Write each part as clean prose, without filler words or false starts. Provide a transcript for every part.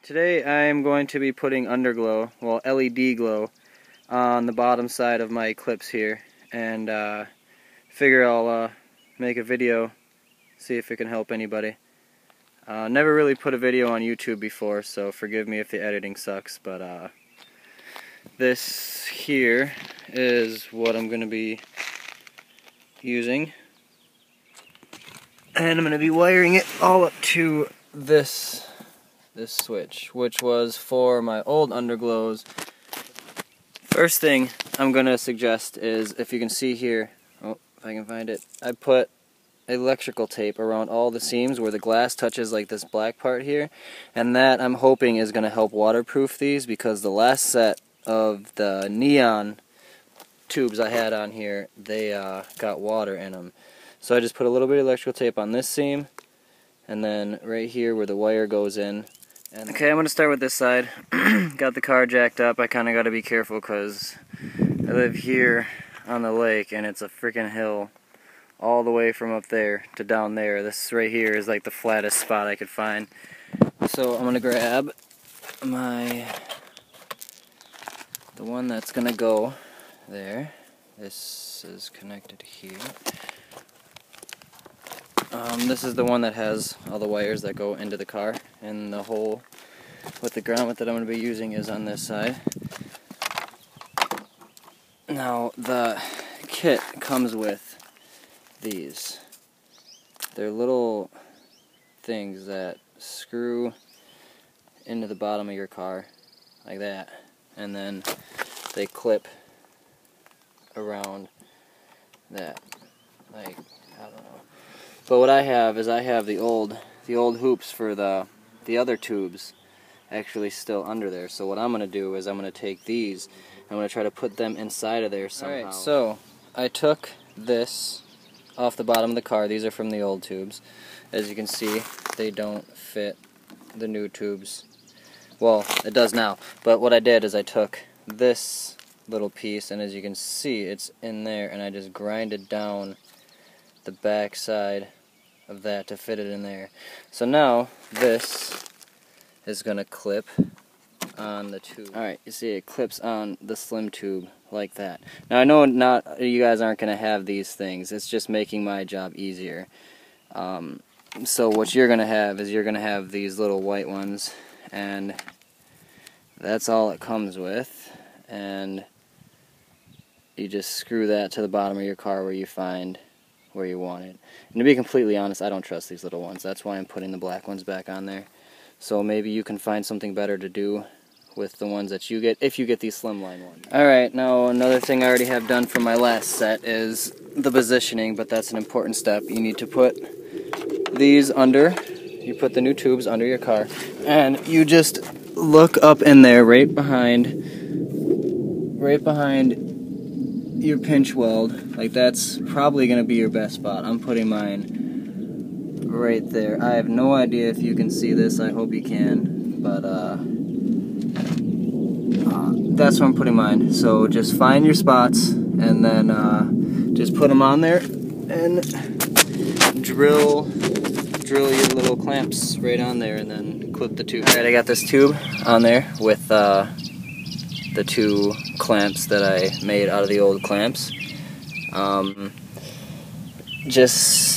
Today I'm going to be putting underglow, well LED glow, on the bottom side of my eclipse here, and figure I'll make a video, see if it can help anybody. Never really put a video on YouTube before, so forgive me if the editing sucks, but this here is what I'm going to be using, and I'm going to be wiring it all up to this switch, which was for my old underglows. First thing I'm going to suggest is, if you can see here, oh, if I can find it, I put electrical tape around all the seams where the glass touches like this black part here, and that I'm hoping is going to help waterproof these, because the last set of the neon tubes I had on here, they got water in them. So I just put a little bit of electrical tape on this seam, and then right here where the wire goes in. Okay, I'm going to start with this side. Got the car jacked up. I kind of got to be careful because I live here on the lake and it's a freaking hill all the way from up there to down there. This right here is like the flattest spot I could find. So I'm going to grab the one that's going to go there. This is connected here. This is the one that has all the wires that go into the car, and the hole with the grommet that I'm going to be using is on this side. Now, the kit comes with these. They're little things that screw into the bottom of your car, like that, and then they clip around that, like, I don't know. But what I have is the old hoops for the other tubes actually still under there. So what I'm going to do is I'm going to take these, I'm going to try to put them inside of there somehow. Alright, so I took this off the bottom of the car. These are from the old tubes. As you can see, they don't fit the new tubes. Well, it does now. But what I did is I took this little piece, and as you can see, it's in there, and I just grinded down the back side of that to fit it in there. So now this is going to clip on the tube. Alright, you see it clips on the slim tube like that. Now I know not you guys aren't going to have these things. It's just making my job easier. So what you're going to have is you're going to have these little white ones, and that's all it comes with. And you just screw that to the bottom of your car where you find where you want it. And to be completely honest, I don't trust these little ones. That's why I'm putting the black ones back on there. So maybe you can find something better to do with the ones that you get, if you get these slimline ones. Alright, now another thing I already have done for my last set is the positioning, but that's an important step. You need to put these under, you put the new tubes under your car, and you just look up in there right behind your pinch weld. Like, that's probably going to be your best spot. I'm putting mine right there. I have no idea if you can see this. I hope you can, but that's where I'm putting mine. So just find your spots, and then just put them on there, and drill your little clamps right on there, and then clip the tube. Alright, I got this tube on there with the two clamps that I made out of the old clamps.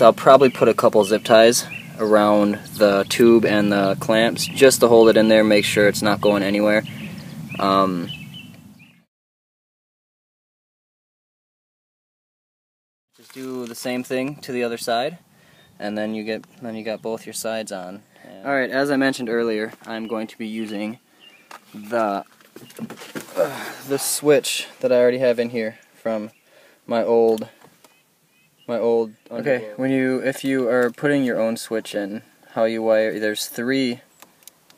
I'll probably put a couple zip ties around the tube and the clamps just to hold it in there, make sure it's not going anywhere. Just do the same thing to the other side, and then you got both your sides on. Alright, as I mentioned earlier, I'm going to be using the switch that I already have in here from my old Okay, if you are putting your own switch in, how you wire, there's 3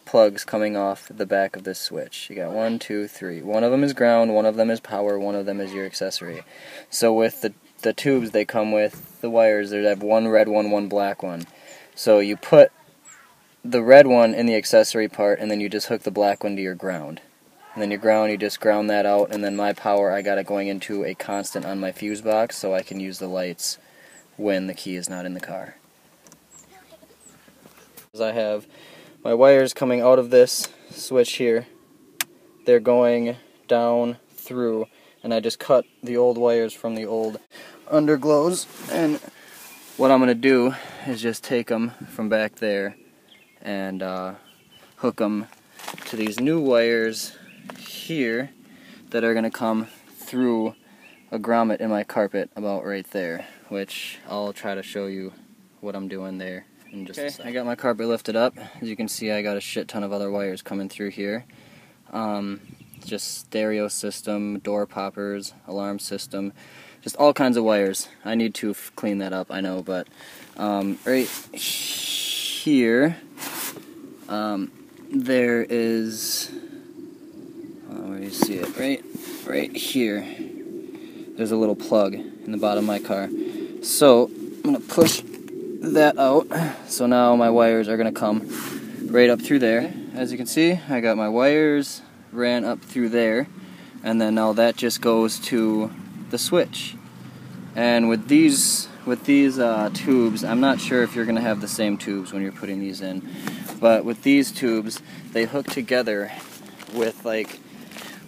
plugs coming off the back of this switch. You got 1, 2, 3. One of them is ground, one of them is power, one of them is your accessory. So with the tubes, they come with the wires. They have one red one, one black one. So you put the red one in the accessory part, and then you just hook the black one to your ground. And then your ground, you just ground that out, and then my power, I got it going into a constant on my fuse box, so I can use the lights when the key is not in the car. I have my wires coming out of this switch here, they're going down through, and I just cut the old wires from the old underglows, and what I'm going to do is just take them from back there and hook them to these new wires here that are going to come through a grommet in my carpet about right there, which I'll try to show you what I'm doing there in just a second. I got my carpet lifted up. As you can see, I got a shit ton of other wires coming through here. Just stereo system, door poppers, alarm system, just all kinds of wires. I need to clean that up, I know, but right here, there is, where do you see it? Right here, there's a little plug in the bottom of my car. So I'm going to push that out, so now my wires are going to come right up through there. As you can see, I got my wires ran up through there, and then now that just goes to the switch. And with these tubes, I'm not sure if you're going to have the same tubes when you're putting these in, but with these tubes, they hook together with like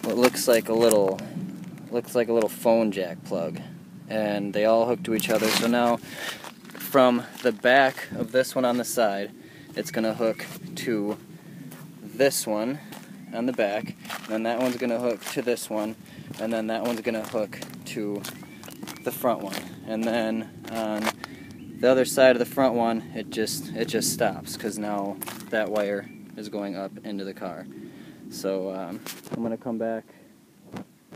what looks like a little phone jack plug, and they all hook to each other. So now from the back of this one on the side, it's going to hook to this one on the back, and then that one's going to hook to this one, and then that one's going to hook to the front one, and then on the other side of the front one, it just stops, because now that wire is going up into the car. So I'm going to come back.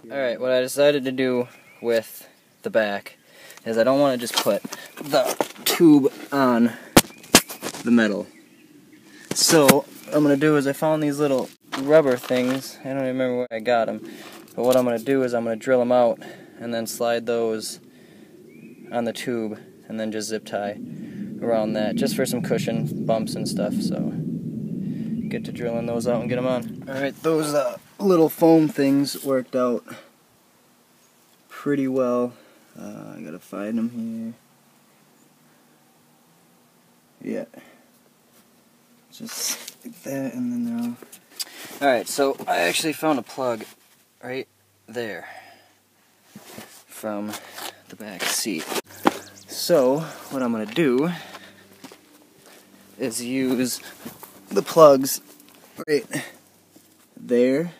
Alright, what I decided to do with the back is I don't want to just put the tube on the metal. So what I'm going to do is I found these little rubber things. I don't even remember where I got them. But what I'm going to do is I'm going to drill them out and then slide those on the tube and then just zip tie around that, just for some cushion, bumps and stuff. So get to drilling those out and get them on. Alright, those little foam things worked out pretty well. I gotta find them here. Yeah. Just like that, and then now. Alright, so I actually found a plug right there from the back seat. So what I'm going to do is use the plugs right there,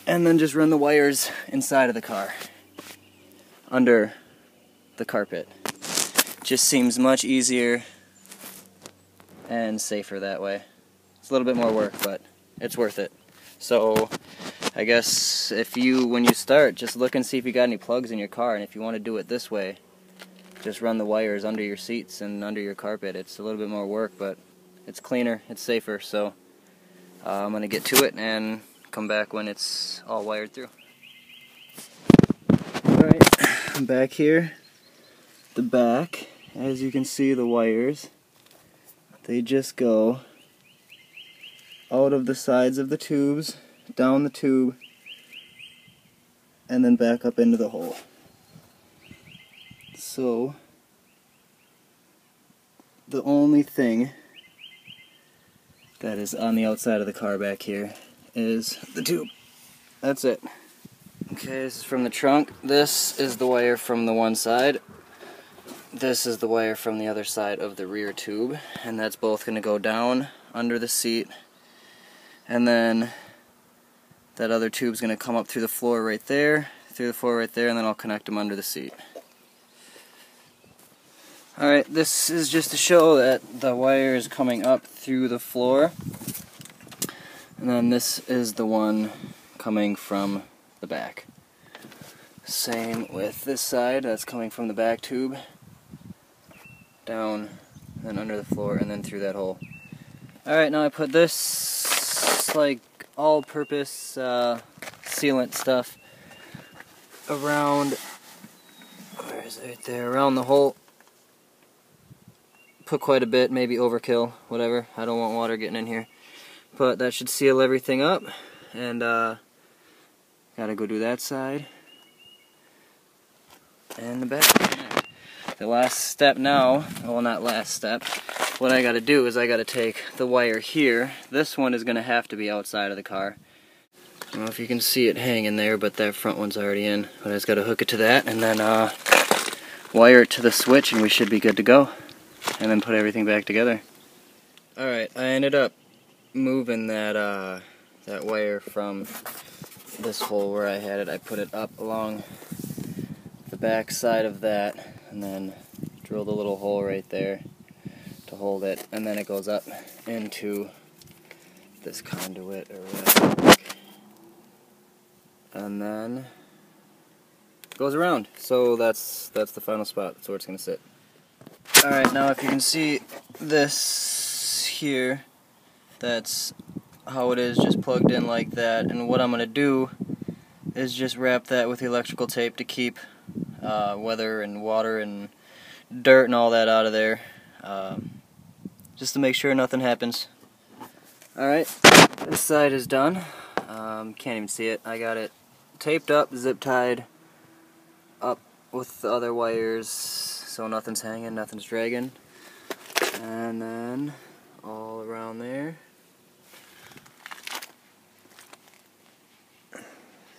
and then just run the wires inside of the car, under the carpet. Just seems much easier and safer that way. It's a little bit more work, but it's worth it. So I guess when you start, just look and see if you got any plugs in your car, and if you want to do it this way, just run the wires under your seats and under your carpet. It's a little bit more work, but it's cleaner, it's safer. So I'm going to get to it and come back when it's all wired through. Alright, I'm back here. The back, as you can see, the wires, they just go out of the sides of the tubes, down the tube, and then back up into the hole. So the only thing that is on the outside of the car back here is the tube. That's it. Okay, this is from the trunk. This is the wire from the one side. This is the wire from the other side of the rear tube, and that's both going to go down under the seat, and then that other tube's going to come up through the floor right there, and then I'll connect them under the seat. Alright, this is just to show that the wire is coming up through the floor, and then this is the one coming from the back. Same with this side, that's coming from the back tube, down, then under the floor, and then through that hole. Alright, now I put this, like, all-purpose sealant stuff around, where is it, right there, around the hole. Put quite a bit, maybe overkill, whatever. I don't want water getting in here. But that should seal everything up, and gotta go do that side and the back. The last step now, well, not last step, what I gotta do is I gotta take the wire here. This one is gonna have to be outside of the car. I don't know if you can see it hanging there, but that front one's already in. But I just gotta hook it to that and then wire it to the switch and we should be good to go. And then put everything back together. Alright, I ended up moving that that wire from this hole where I had it. I put it up along the back side of that and then drilled a little hole right there to hold it, and then it goes up into this conduit or whatever, and then it goes around. So that's the final spot. That's where it's gonna sit. Alright, now if you can see this here, that's how it is, just plugged in like that. And what I'm gonna do is just wrap that with electrical tape to keep weather and water and dirt and all that out of there, just to make sure nothing happens. Alright, this side is done. Can't even see it. I got it taped up, zip tied up with the other wires so nothing's hanging, nothing's dragging, and then all around there.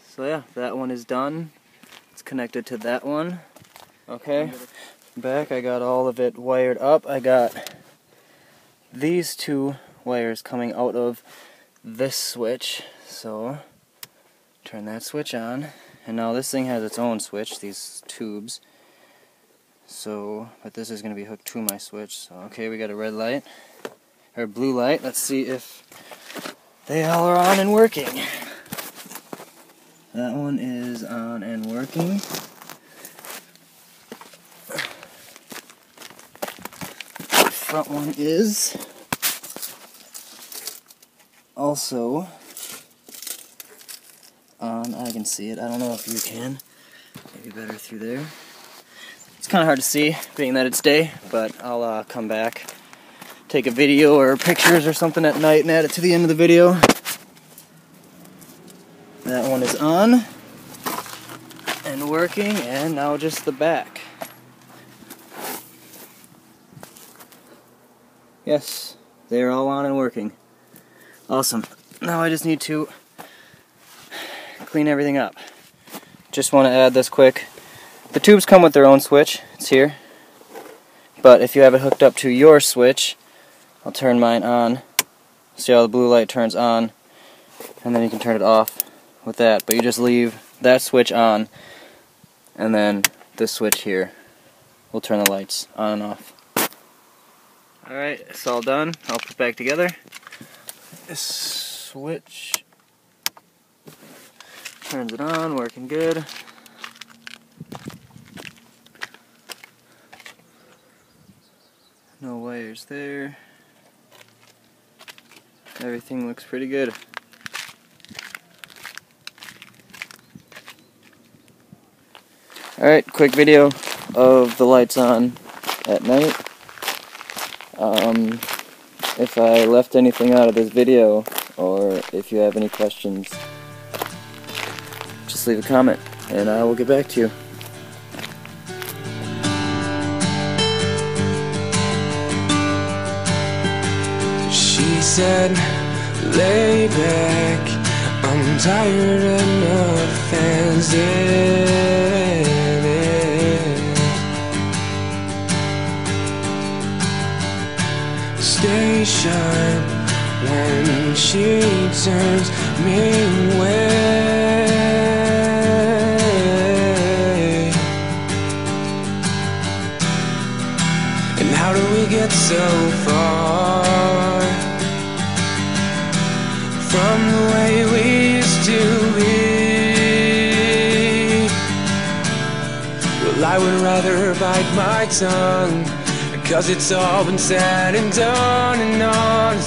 So yeah, that one is done. It's connected to that one. Okay, back I got all of it wired up. I got these two wires coming out of this switch. So turn that switch on. And now this thing has its own switch, these tubes. So, but this is going to be hooked to my switch. So okay, we got a red light, or blue light. Let's see if they all are on and working. That one is on and working. The front one is also on. I can see it. I don't know if you can. Maybe better through there. It's kind of hard to see, being that it's day, but I'll come back, take a video or pictures or something at night and add it to the end of the video. That one is on and working, and now just the back. Yes, they're all on and working. Awesome. Now I just need to clean everything up. Just want to add this quick. The tubes come with their own switch. It's here. But if you have it hooked up to your switch, I'll turn mine on. See how the blue light turns on, and then you can turn it off with that. But you just leave that switch on, and then this switch here will turn the lights on and off. Alright, it's all done. I'll put it back together. This switch turns it on, working good. No wires there. Everything looks pretty good. Alright, quick video of the lights on at night. If I left anything out of this video, or if you have any questions, just leave a comment and I will get back to you. She said, lay back, I'm tired of nothing's in it. Stay sharp when she turns me away. And how do we get so far from the way we used to be? Well, I would rather bite my tongue, 'cause it's all been said and done and on.